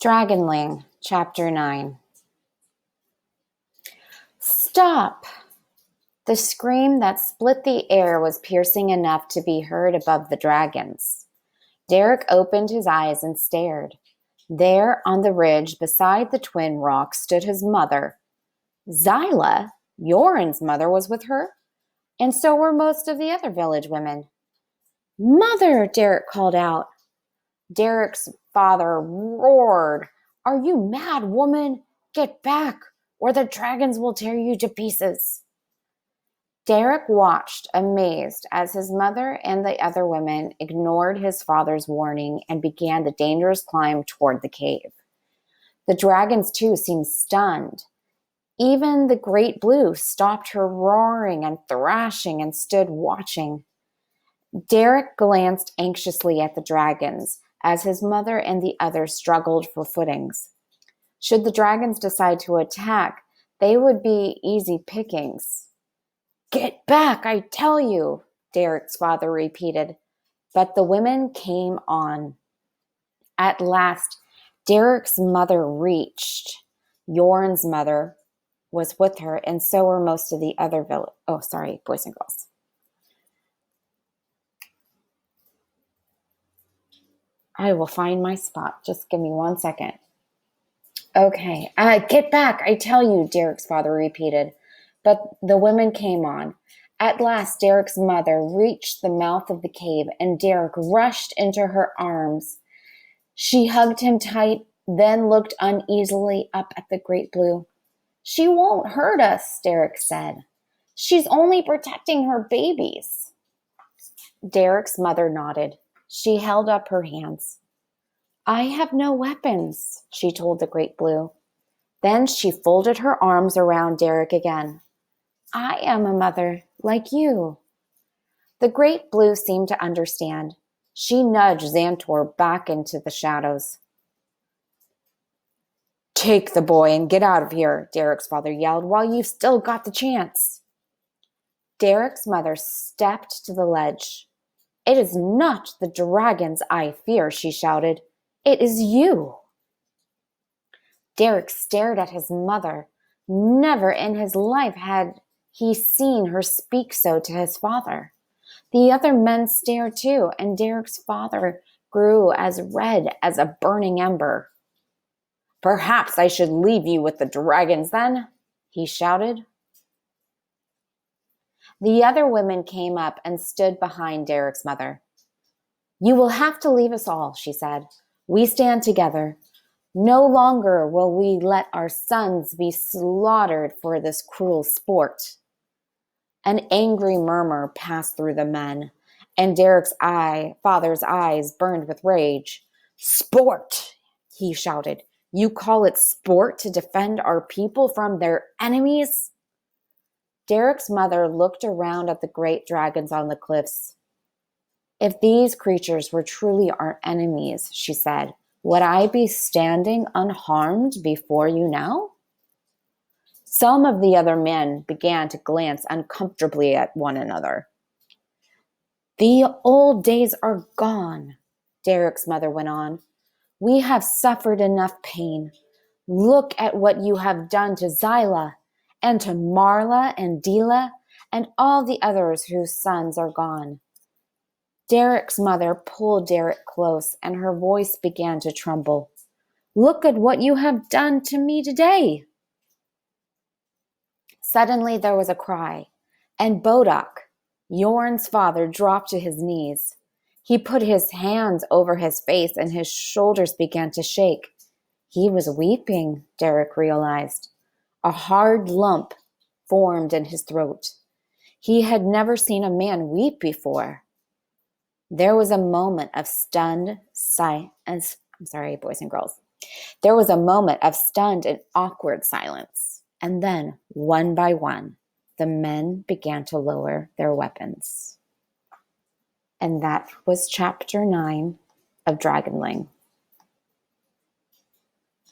Dragonling, Chapter 9. Stop! The scream that split the air was piercing enough to be heard above the dragons. Derek opened his eyes and stared. There, on the ridge beside the twin rock, stood his mother. Zyla, Yoren's mother, was with her, and so were most of the other village women. "Mother!" Derek called out. Derek's father roared, "Are you mad, woman? Get back, or the dragons will tear you to pieces." Derek watched, amazed, as his mother and the other women ignored his father's warning and began the dangerous climb toward the cave. The dragons, too, seemed stunned. Even the great blue stopped her roaring and thrashing and stood watching. Derek glanced anxiously at the dragons as his mother and the others struggled for footings. Should the dragons decide to attack, they would be easy pickings. "Get back, I tell you," Derek's father repeated, but the women came on. At last, Derek's mother reached. Yoren's mother was with her, and so were most of the other boys and girls. I will find my spot. Just give me 1 second. Okay. Get back, I tell you, Derek's father repeated. But the women came on. At last, Derek's mother reached the mouth of the cave, and Derek rushed into her arms. She hugged him tight, then looked uneasily up at the great blue. "She won't hurt us," Derek said. "She's only protecting her babies." Derek's mother nodded. She held up her hands. "I have no weapons," she told the great blue. Then she folded her arms around Derek again. "I am a mother, like you." The great blue seemed to understand. She nudged Xantor back into the shadows. "Take the boy and get out of here," Derek's father yelled, "while you've still got the chance." Derek's mother stepped to the ledge. "It is not the dragons I fear," she shouted. "It is you." Derek stared at his mother. Never in his life had he seen her speak so to his father. The other men stared too, and Derek's father grew as red as a burning ember. "Perhaps I should leave you with the dragons then," he shouted. The other women came up and stood behind Derek's mother. "You will have to leave us all," she said. "We stand together. No longer will we let our sons be slaughtered for this cruel sport." An angry murmur passed through the men, and Derek's father's eyes burned with rage. "Sport!" he shouted. "You call it sport to defend our people from their enemies?" Derek's mother looked around at the great dragons on the cliffs. "If these creatures were truly our enemies," she said, "would I be standing unharmed before you now?" Some of the other men began to glance uncomfortably at one another. "The old days are gone," Derek's mother went on. "We have suffered enough pain. Look at what you have done to Zyla, and to Marla and Dila, and all the others whose sons are gone." Derek's mother pulled Derek close, and her voice began to tremble. "Look at what you have done to me today." Suddenly there was a cry, and Bodok, Yoren's father, dropped to his knees. He put his hands over his face, and his shoulders began to shake. He was weeping, Derek realized. A hard lump formed in his throat. He had never seen a man weep before. There was a moment of boys and girls. There was a moment of stunned and awkward silence. And then, one by one, the men began to lower their weapons. And that was chapter 9 of Dragonling.